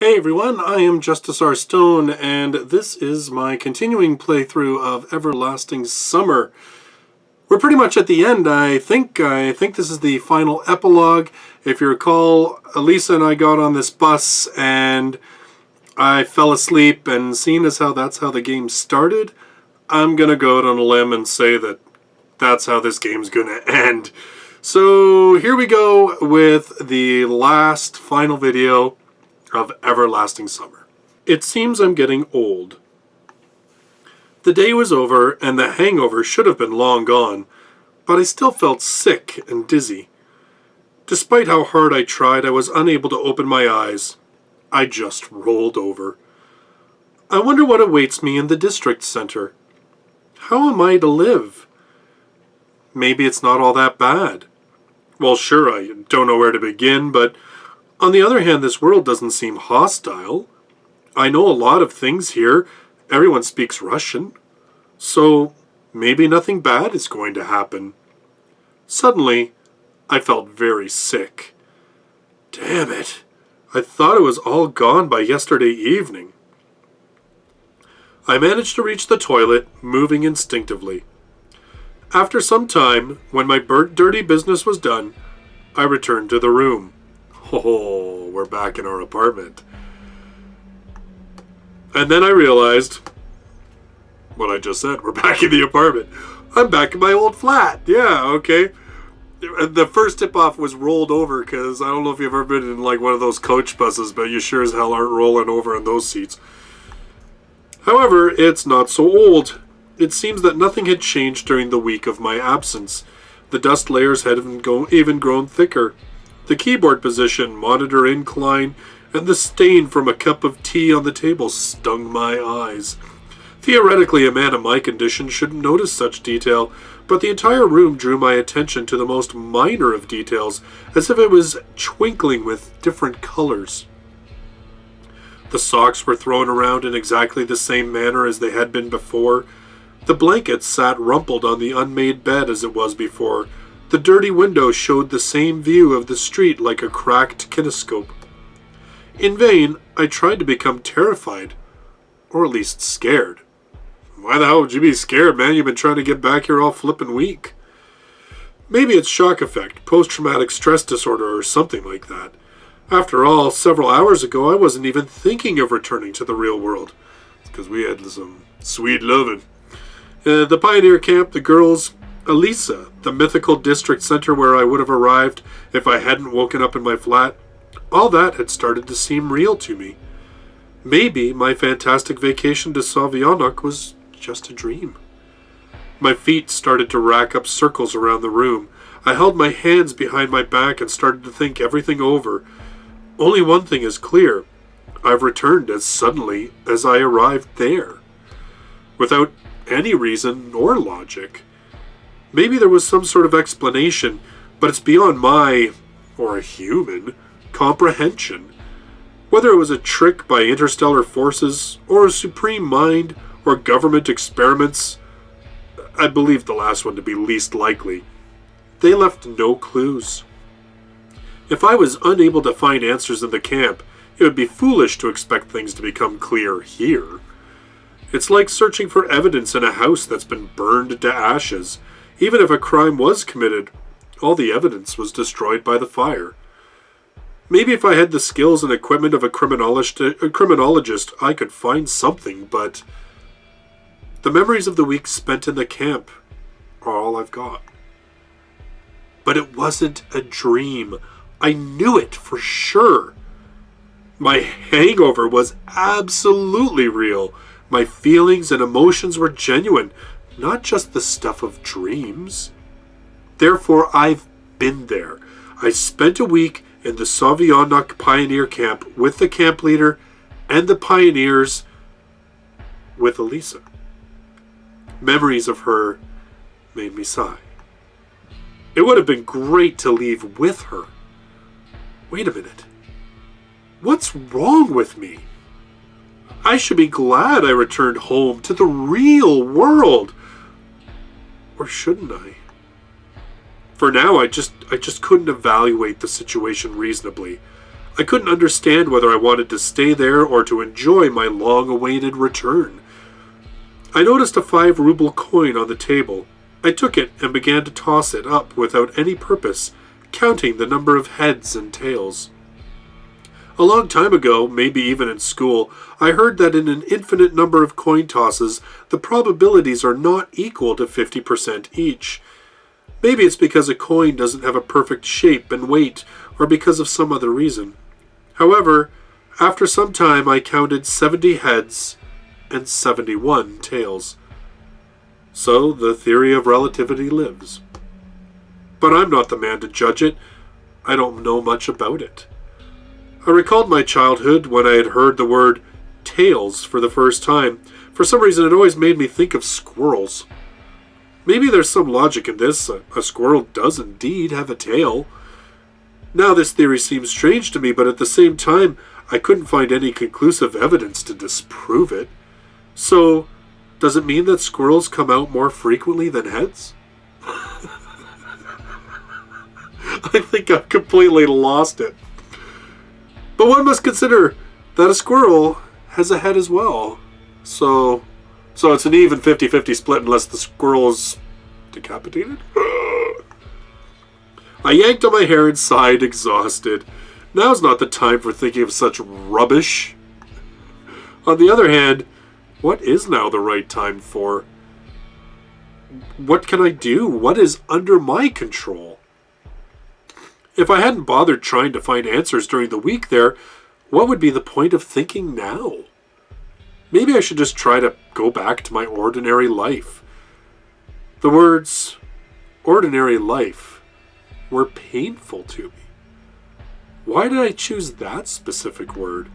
Hey everyone, I am Justus R. Stone, and this is my continuing playthrough of Everlasting Summer. We're pretty much at the end, I think. I think this is the final epilogue. If you recall, Elisa and I got on this bus, and I fell asleep, and seeing as how that's how the game started, I'm gonna go out on a limb and say that that's how this game's gonna end. So here we go with the last final video of Everlasting Summer. It seems I'm getting old. The day was over, and the hangover should have been long gone, but I still felt sick and dizzy. Despite how hard I tried, I was unable to open my eyes. I just rolled over. I wonder what awaits me in the district center. How am I to live? Maybe it's not all that bad. Well, sure, I don't know where to begin, but on the other hand, this world doesn't seem hostile. I know a lot of things here. Everyone speaks Russian. So maybe nothing bad is going to happen. Suddenly, I felt very sick. Damn it. I thought it was all gone by yesterday evening. I managed to reach the toilet, moving instinctively. After some time, when my dirty business was done, I returned to the room. Oh, we're back in our apartment. And then I realized what I just said. We're back in the apartment. I'm back in my old flat. Yeah, okay. The first tip-off was rolled over because I don't know if you've ever been in like one of those coach buses, but you sure as hell aren't rolling over in those seats. However, it's not so old. It seems that nothing had changed during the week of my absence. The dust layers had even grown thicker. The keyboard position, monitor incline, and the stain from a cup of tea on the table stung my eyes. Theoretically, a man in my condition shouldn't notice such detail, but the entire room drew my attention to the most minor of details, as if it was twinkling with different colors. The socks were thrown around in exactly the same manner as they had been before. The blankets sat rumpled on the unmade bed as it was before. The dirty window showed the same view of the street like a cracked kinescope. In vain, I tried to become terrified, or at least scared. Why the hell would you be scared, man? You've been trying to get back here all flippin' week. Maybe it's shock effect, post-traumatic stress disorder, or something like that. After all, several hours ago, I wasn't even thinking of returning to the real world. It's because we had some sweet loving. The pioneer camp, the girls, Elisa, the mythical district center where I would have arrived if I hadn't woken up in my flat, all that had started to seem real to me. Maybe my fantastic vacation to Sovionok was just a dream. My feet started to rack up circles around the room. I held my hands behind my back and started to think everything over. Only one thing is clear. I've returned as suddenly as I arrived there. Without any reason or logic. Maybe there was some sort of explanation, but it's beyond my, or a human, comprehension. Whether it was a trick by interstellar forces, or a supreme mind, or government experiments, I believe the last one to be least likely. They left no clues. If I was unable to find answers in the camp, it would be foolish to expect things to become clear here. It's like searching for evidence in a house that's been burned to ashes. Even if a crime was committed, all the evidence was destroyed by the fire. Maybe if I had the skills and equipment of a criminologist, I could find something, but the memories of the week spent in the camp are all I've got. But it wasn't a dream. I knew it for sure. My hangover was absolutely real. My feelings and emotions were genuine, not just the stuff of dreams. Therefore, I've been there. I spent a week in the Sovionok pioneer camp with the camp leader and the pioneers with Elisa. Memories of her made me sigh. It would have been great to leave with her. Wait a minute. What's wrong with me? I should be glad I returned home to the real world. Or shouldn't I? For now, I just couldn't evaluate the situation reasonably. I couldn't understand whether I wanted to stay there or to enjoy my long-awaited return. I noticed a 5-ruble coin on the table. I took it and began to toss it up without any purpose, counting the number of heads and tails. A long time ago, maybe even in school, I heard that in an infinite number of coin tosses, the probabilities are not equal to 50% each. Maybe it's because a coin doesn't have a perfect shape and weight, or because of some other reason. However, after some time I counted 70 heads and 71 tails. So the theory of relativity lives. But I'm not the man to judge it. I don't know much about it. I recalled my childhood when I had heard the word tails for the first time. For some reason it always made me think of squirrels. Maybe there's some logic in this. A squirrel does indeed have a tail. Now this theory seems strange to me, but at the same time, I couldn't find any conclusive evidence to disprove it. So, does it mean that squirrels come out more frequently than heads? I think I've completely lost it. But one must consider that a squirrel has a head as well. So it's an even 50-50 split unless the squirrel is decapitated? I yanked on my hair and sighed, exhausted. Now's not the time for thinking of such rubbish. On the other hand, what is now the right time for? What can I do? What is under my control? If I hadn't bothered trying to find answers during the week there, what would be the point of thinking now? Maybe I should just try to go back to my ordinary life. The words ordinary life were painful to me. Why did I choose that specific word?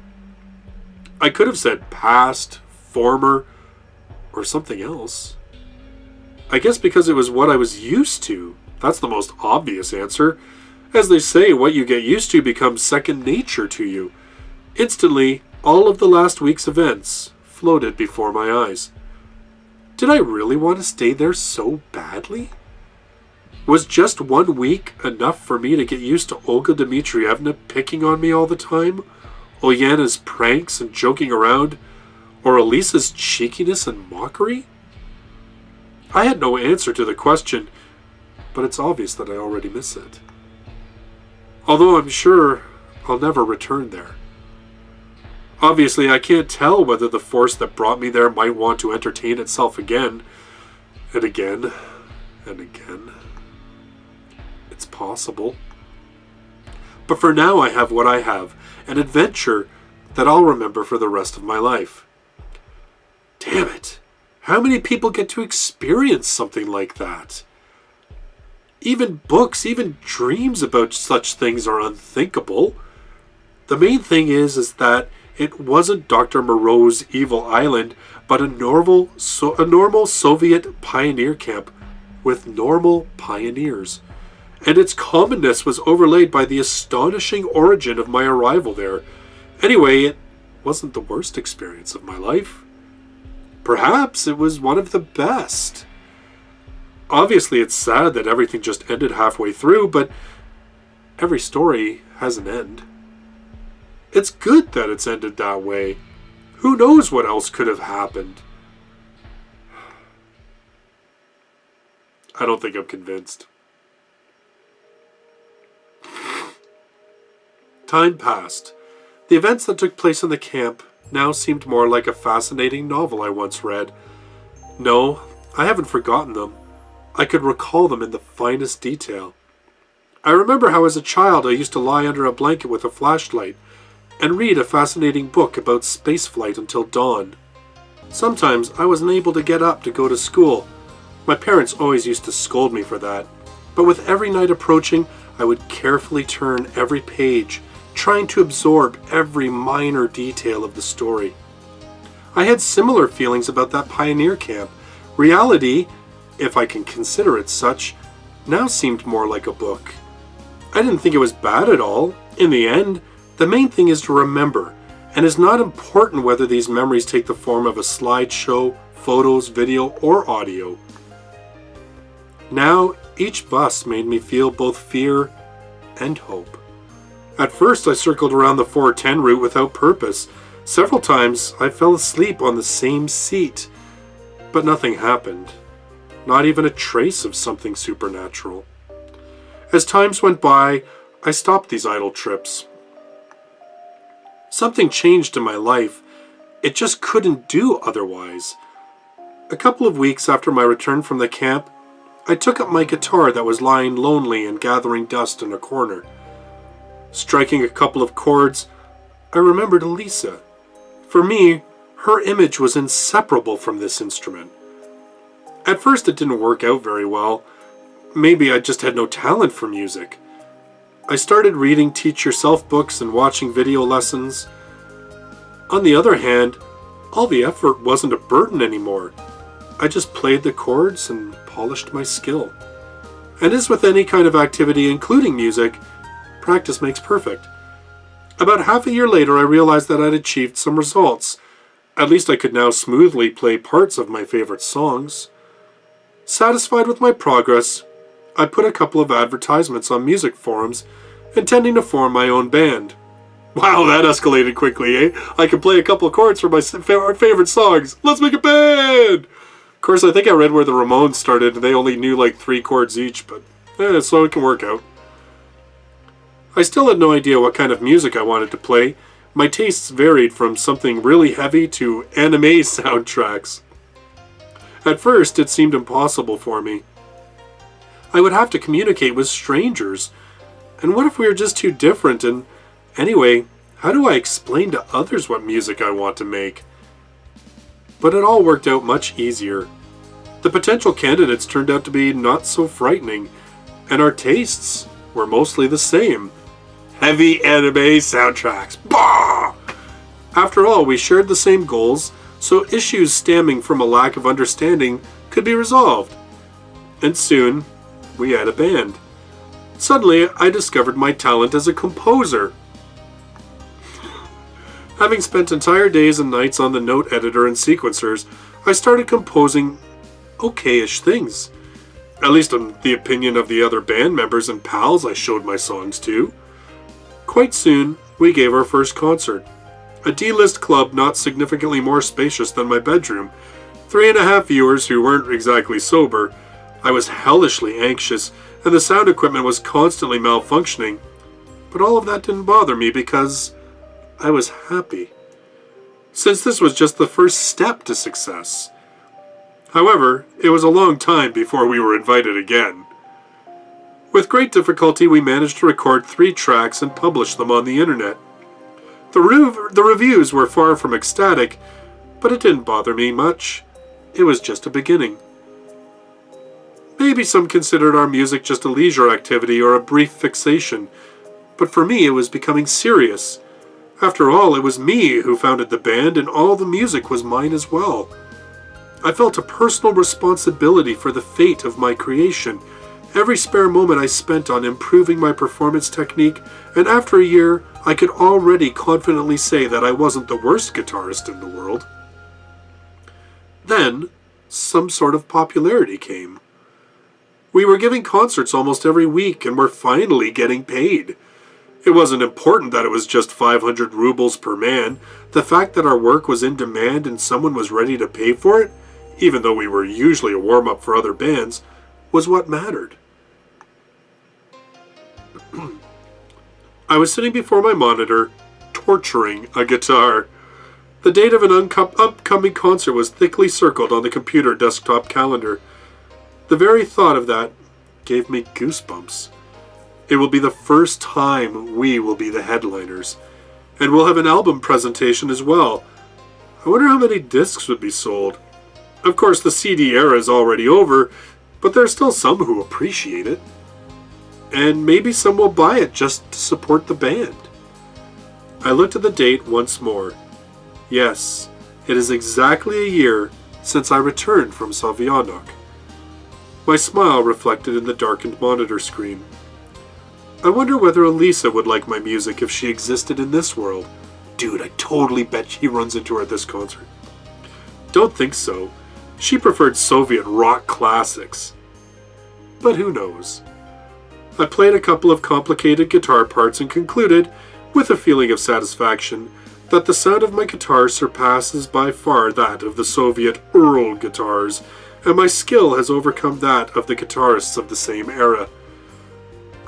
I could have said past, former, or something else. I guess because it was what I was used to. That's the most obvious answer. As they say, what you get used to becomes second nature to you. Instantly, all of the last week's events floated before my eyes. Did I really want to stay there so badly? Was just 1 week enough for me to get used to Olga Dmitrievna picking on me all the time? Olyana's pranks and joking around? Or Elisa's cheekiness and mockery? I had no answer to the question, but it's obvious that I already miss it. Although I'm sure I'll never return there. Obviously, I can't tell whether the force that brought me there might want to entertain itself again, and again, and again. It's possible. But for now I have what I have, an adventure that I'll remember for the rest of my life. Damn it! How many people get to experience something like that? Even books, even dreams about such things are unthinkable. The main thing is that it wasn't Dr. Moreau's evil island, but a normal Soviet pioneer camp with normal pioneers. And its commonness was overlaid by the astonishing origin of my arrival there. Anyway, it wasn't the worst experience of my life. Perhaps it was one of the best. Obviously, it's sad that everything just ended halfway through, but every story has an end. It's good that it's ended that way. Who knows what else could have happened? I don't think I'm convinced. Time passed. The events that took place in the camp now seemed more like a fascinating novel I once read. No, I haven't forgotten them. I could recall them in the finest detail. I remember how as a child I used to lie under a blanket with a flashlight and read a fascinating book about spaceflight until dawn. Sometimes I wasn't able to get up to go to school. My parents always used to scold me for that. But with every night approaching, I would carefully turn every page, trying to absorb every minor detail of the story. I had similar feelings about that pioneer camp. Reality, if I can consider it such, now seemed more like a book. I didn't think it was bad at all. In the end, the main thing is to remember, and it's not important whether these memories take the form of a slideshow, photos, video, or audio. Now, each bus made me feel both fear and hope. At first, I circled around the 410 route without purpose. Several times, I fell asleep on the same seat. But nothing happened. Not even a trace of something supernatural. As times went by, I stopped these idle trips. Something changed in my life. It just couldn't do otherwise. A couple of weeks after my return from the camp, I took up my guitar that was lying lonely and gathering dust in a corner. Striking a couple of chords, I remembered Elisa. For me, her image was inseparable from this instrument. At first it didn't work out very well. Maybe I just had no talent for music. I started reading teach-yourself books and watching video lessons. On the other hand, all the effort wasn't a burden anymore. I just played the chords and polished my skill. And as with any kind of activity, including music, practice makes perfect. About half a year later, I realized that I'd achieved some results. At least I could now smoothly play parts of my favorite songs. Satisfied with my progress, I put a couple of advertisements on music forums, intending to form my own band. Wow, that escalated quickly, eh? I can play a couple of chords for my favorite songs. Let's make a band! Of course, I think I read where the Ramones started, and they only knew like 3 chords each, but so it can work out. I still had no idea what kind of music I wanted to play. My tastes varied from something really heavy to anime soundtracks. At first, it seemed impossible for me. I would have to communicate with strangers. And what if we were just too different? And anyway, how do I explain to others what music I want to make? But it all worked out much easier. The potential candidates turned out to be not so frightening, and our tastes were mostly the same. Heavy anime soundtracks. Bah! After all, we shared the same goals, so issues stemming from a lack of understanding could be resolved. And soon, we had a band. Suddenly, I discovered my talent as a composer. Having spent entire days and nights on the note editor and sequencers, I started composing okay-ish things. At least in the opinion of the other band members and pals I showed my songs to. Quite soon, we gave our first concert. A D-list club not significantly more spacious than my bedroom. 3.5 viewers who weren't exactly sober. I was hellishly anxious, and the sound equipment was constantly malfunctioning. But all of that didn't bother me because I was happy. Since this was just the first step to success. However, it was a long time before we were invited again. With great difficulty, we managed to record 3 tracks and publish them on the internet. The reviews were far from ecstatic, but it didn't bother me much. It was just a beginning. Maybe some considered our music just a leisure activity or a brief fixation, but for me it was becoming serious. After all, it was me who founded the band, and all the music was mine as well. I felt a personal responsibility for the fate of my creation. Every spare moment I spent on improving my performance technique, and after a year, I could already confidently say that I wasn't the worst guitarist in the world. Then, some sort of popularity came. We were giving concerts almost every week, and were finally getting paid. It wasn't important that it was just 500 rubles per man. The fact that our work was in demand and someone was ready to pay for it, even though we were usually a warm-up for other bands, was what mattered. I was sitting before my monitor, torturing a guitar. The date of an upcoming concert was thickly circled on the computer desktop calendar. The very thought of that gave me goosebumps. It will be the first time we will be the headliners, and we'll have an album presentation as well. I wonder how many discs would be sold. Of course, the CD era is already over, but there are still some who appreciate it. And maybe some will buy it just to support the band. I looked at the date once more. Yes, it is exactly a year since I returned from Sovionok. My smile reflected in the darkened monitor screen. I wonder whether Elisa would like my music if she existed in this world. Dude, I totally bet he runs into her at this concert. Don't think so. She preferred Soviet rock classics. But who knows? I played a couple of complicated guitar parts and concluded, with a feeling of satisfaction, that the sound of my guitar surpasses by far that of the Soviet Earl guitars, and my skill has overcome that of the guitarists of the same era.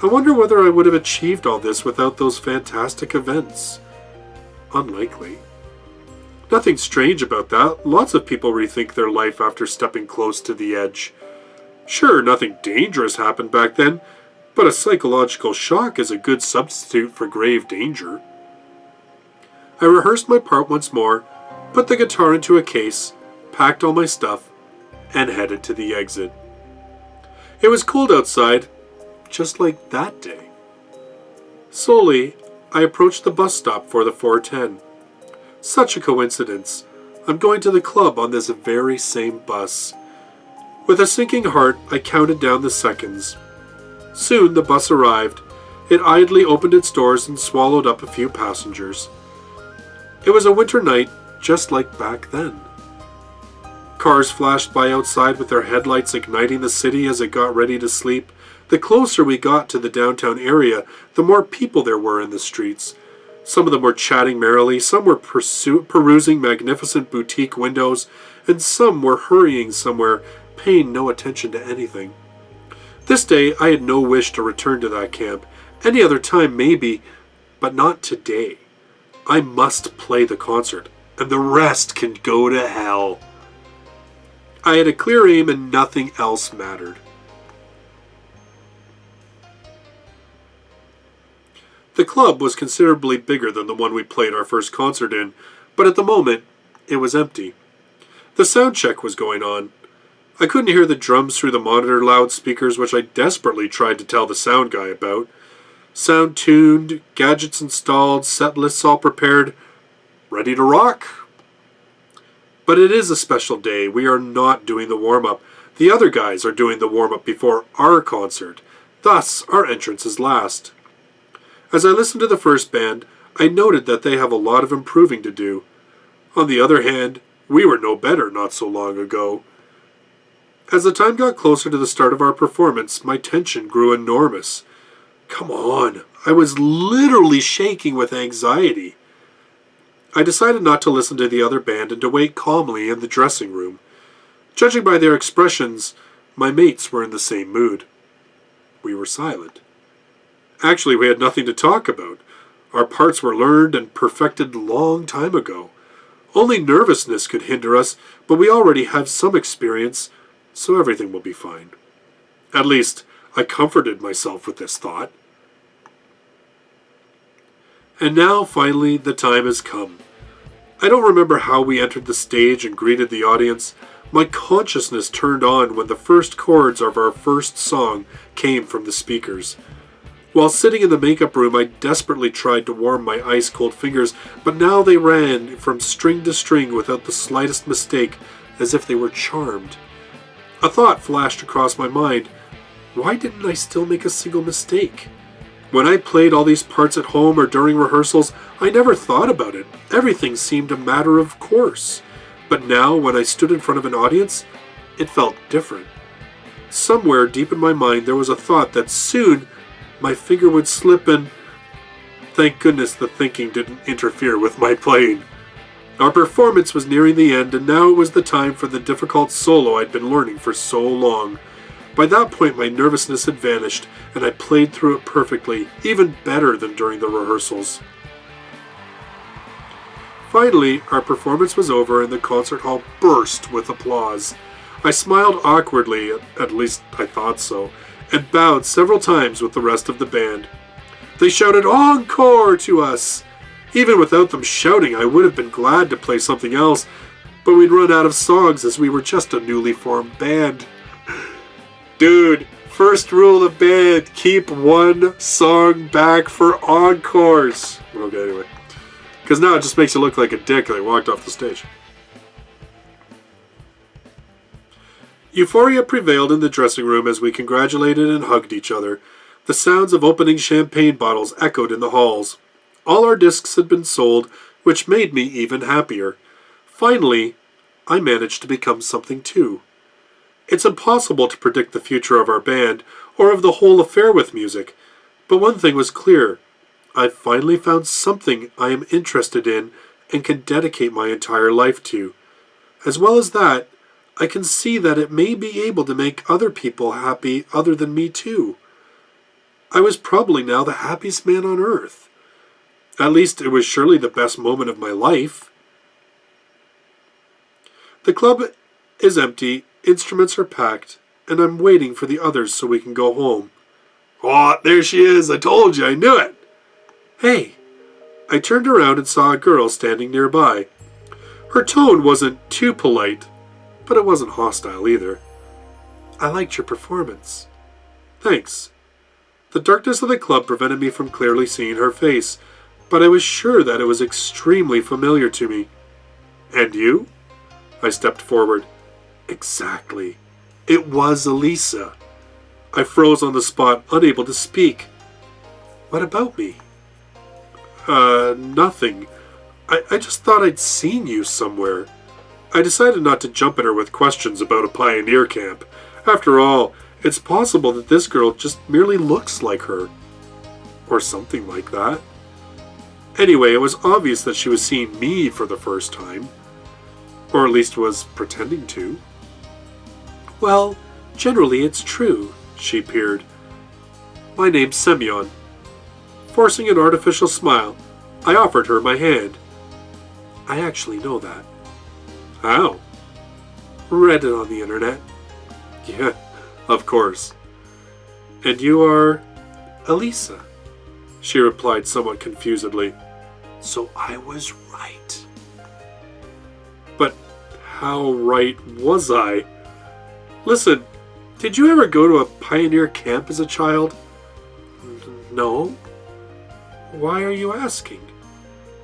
I wonder whether I would have achieved all this without those fantastic events. Unlikely. Nothing strange about that. Lots of people rethink their life after stepping close to the edge. Sure, nothing dangerous happened back then, but a psychological shock is a good substitute for grave danger. I rehearsed my part once more, put the guitar into a case, packed all my stuff, and headed to the exit. It was cold outside, just like that day. Slowly, I approached the bus stop for the 410. Such a coincidence. I'm going to the club on this very same bus. With a sinking heart, I counted down the seconds. Soon the bus arrived. It idly opened its doors and swallowed up a few passengers. It was a winter night, just like back then. Cars flashed by outside with their headlights igniting the city as it got ready to sleep. The closer we got to the downtown area, the more people there were in the streets. Some of them were chatting merrily, some were perusing magnificent boutique windows, and some were hurrying somewhere, paying no attention to anything. This day I had no wish to return to that camp. Any other time maybe, but not today. I must play the concert, and the rest can go to hell. I had a clear aim and nothing else mattered. The club was considerably bigger than the one we played our first concert in, but at the moment, it was empty. The sound check was going on. I couldn't hear the drums through the monitor loudspeakers, which I desperately tried to tell the sound guy about. Sound tuned, gadgets installed, set lists all prepared, ready to rock. But it is a special day. We are not doing the warm-up. The other guys are doing the warm-up before our concert. Thus, our entrance is last. As I listened to the first band, I noted that they have a lot of improving to do. On the other hand, we were no better not so long ago. As the time got closer to the start of our performance, my tension grew enormous. Come on, I was literally shaking with anxiety. I decided not to listen to the other band and to wait calmly in the dressing room. Judging by their expressions, my mates were in the same mood. We were silent. Actually, we had nothing to talk about. Our parts were learned and perfected long time ago. Only nervousness could hinder us, but we already have some experience, so everything will be fine. At least, I comforted myself with this thought. And now, finally, the time has come. I don't remember how we entered the stage and greeted the audience. My consciousness turned on when the first chords of our first song came from the speakers. While sitting in the makeup room, I desperately tried to warm my ice-cold fingers, but now they ran from string to string without the slightest mistake, as if they were charmed. A thought flashed across my mind. Why didn't I still make a single mistake? When I played all these parts at home or during rehearsals, I never thought about it. Everything seemed a matter of course. But now, when I stood in front of an audience, it felt different. Somewhere deep in my mind there was a thought that soon my finger would slip and... Thank goodness the thinking didn't interfere with my playing. Our performance was nearing the end, and now it was the time for the difficult solo I'd been learning for so long. By that point my nervousness had vanished, and I played through it perfectly, even better than during the rehearsals. Finally, our performance was over and the concert hall burst with applause. I smiled awkwardly, at least I thought so, and bowed several times with the rest of the band. They shouted "Encore!" to us. Even without them shouting, I would have been glad to play something else, but we'd run out of songs as we were just a newly formed band. Dude, first rule of band, keep one song back for encores. Okay, anyway. Because now it just makes you look like a dick and I walked off the stage. Euphoria prevailed in the dressing room as we congratulated and hugged each other. The sounds of opening champagne bottles echoed in the halls. All our discs had been sold, which made me even happier. Finally, I managed to become something too. It's impossible to predict the future of our band or of the whole affair with music, but one thing was clear. I've finally found something I am interested in and can dedicate my entire life to. As well as that, I can see that it may be able to make other people happy other than me too. I was probably now the happiest man on earth. At least it was surely the best moment of my life. The club is empty, instruments are packed, and I'm waiting for the others so we can go home. Oh, there she is! I told you, I knew it! Hey! I turned around and saw a girl standing nearby. Her tone wasn't too polite, but it wasn't hostile either. I liked your performance. Thanks. The darkness of the club prevented me from clearly seeing her face, but I was sure that it was extremely familiar to me. And you? I stepped forward. Exactly. It was Elisa. I froze on the spot, unable to speak. What about me? Nothing. I just thought I'd seen you somewhere. I decided not to jump at her with questions about a pioneer camp. After all, it's possible that this girl just merely looks like her. Or something like that. Anyway, it was obvious that she was seeing me for the first time. Or at least was pretending to. Well, generally it's true, she peered. My name's Semyon. Forcing an artificial smile, I offered her my hand. I actually know that. How? Read it on the internet. Yeah, of course. And you are Elisa, she replied somewhat confusedly. So I was right. But how right was I? Listen, did you ever go to a pioneer camp as a child? No. Why are you asking?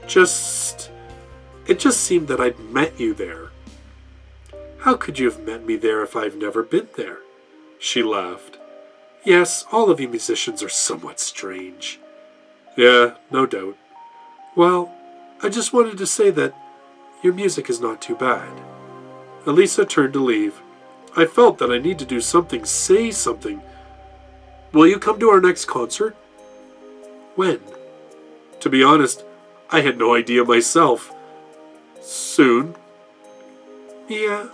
It just seemed that I'd met you there. How could you have met me there if I've never been there? She laughed. Yes, all of you musicians are somewhat strange. Yeah, no doubt. Well, I just wanted to say that your music is not too bad. Elisa turned to leave. I felt that I need to do something, say something. Will you come to our next concert? When? To be honest, I had no idea myself. Soon? Yeah,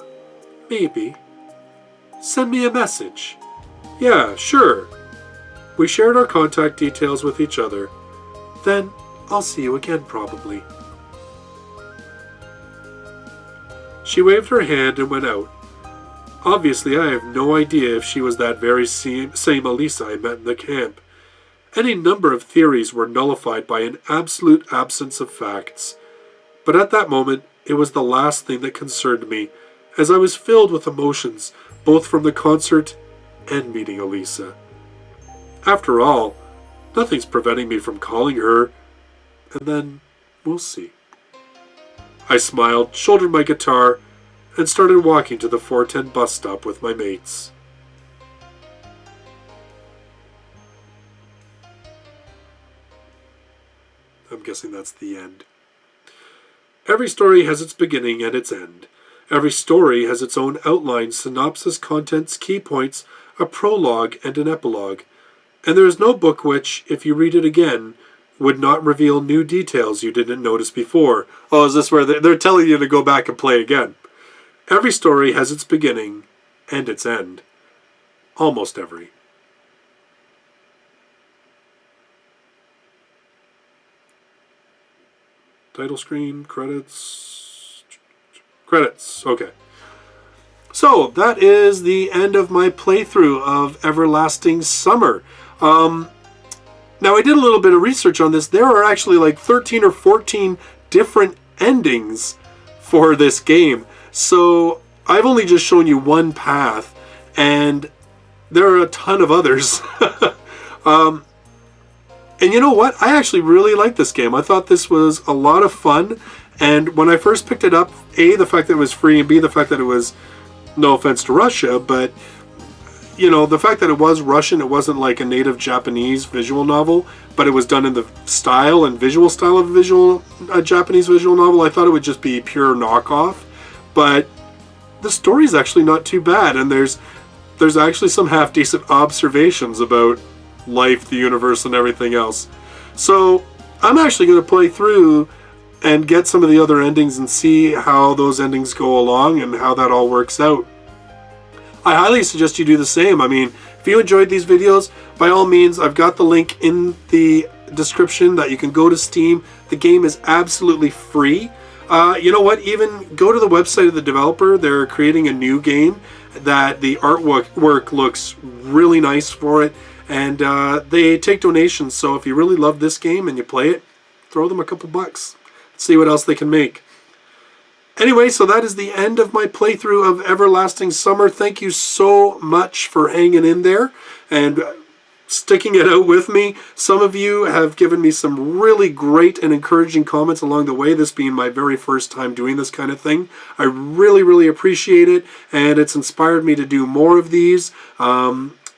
maybe. Send me a message. Yeah, sure. We shared our contact details with each other. Then I'll see you again probably. She waved her hand and went out. Obviously, I have no idea if she was that very same Elisa I met in the camp. Any number of theories were nullified by an absolute absence of facts. But at that moment, it was the last thing that concerned me, as I was filled with emotions, both from the concert and meeting Elisa. After all, nothing's preventing me from calling her, and then we'll see. I smiled, shouldered my guitar, and started walking to the 410 bus stop with my mates. I'm guessing that's the end. Every story has its beginning and its end. Every story has its own outline, synopsis, contents, key points, a prologue, and an epilogue. And there is no book which, if you read it again, would not reveal new details you didn't notice before. Oh, is this where they're telling you to go back and play again? Every story has its beginning and its end. Almost every. Title screen, credits. Credits, okay. So, that is the end of my playthrough of Everlasting Summer. Now, I did a little bit of research on this. There are actually like 13 or 14 different endings for this game. So, I've only just shown you one path, and there are a ton of others. And you know what? I actually really liked this game. I thought this was a lot of fun. And when I first picked it up, A, the fact that it was free, and B, the fact that it was, no offense to Russia, but, you know, the fact that it was Russian, it wasn't like a native Japanese visual novel, but it was done in the style and visual style of a Japanese visual novel. I thought it would just be pure knockoff. But the story's actually not too bad, and there's actually some half-decent observations about life, the universe, and everything else. So I'm actually going to play through and get some of the other endings and see how those endings go along and how that all works out. I highly suggest you do the same. I mean, if you enjoyed these videos, by all means, I've got the link in the description that you can go to Steam. The game is absolutely free. You know what? Even go to the website of the developer. They're creating a new game that the artwork looks really nice for it. And they take donations. So if you really love this game and you play it, throw them a couple bucks. See what else they can make. Anyway, so that is the end of my playthrough of Everlasting Summer. Thank you so much for hanging in there and sticking it out with me. Some of you have given me some really great and encouraging comments along the way, this being my very first time doing this kind of thing. I really, really appreciate it, and it's inspired me to do more of these.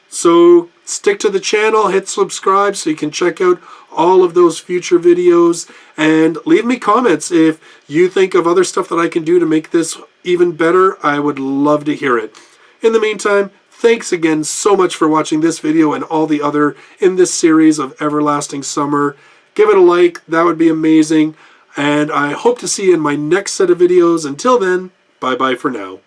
So stick to the channel, hit subscribe so you can check out all of those future videos, and leave me comments if you think of other stuff that I can do to make this even better. I would love to hear it. In the meantime, thanks again so much for watching this video and all the other in this series of Everlasting Summer. Give it a like, that would be amazing, and I hope to see you in my next set of videos. Until then, bye-bye for now.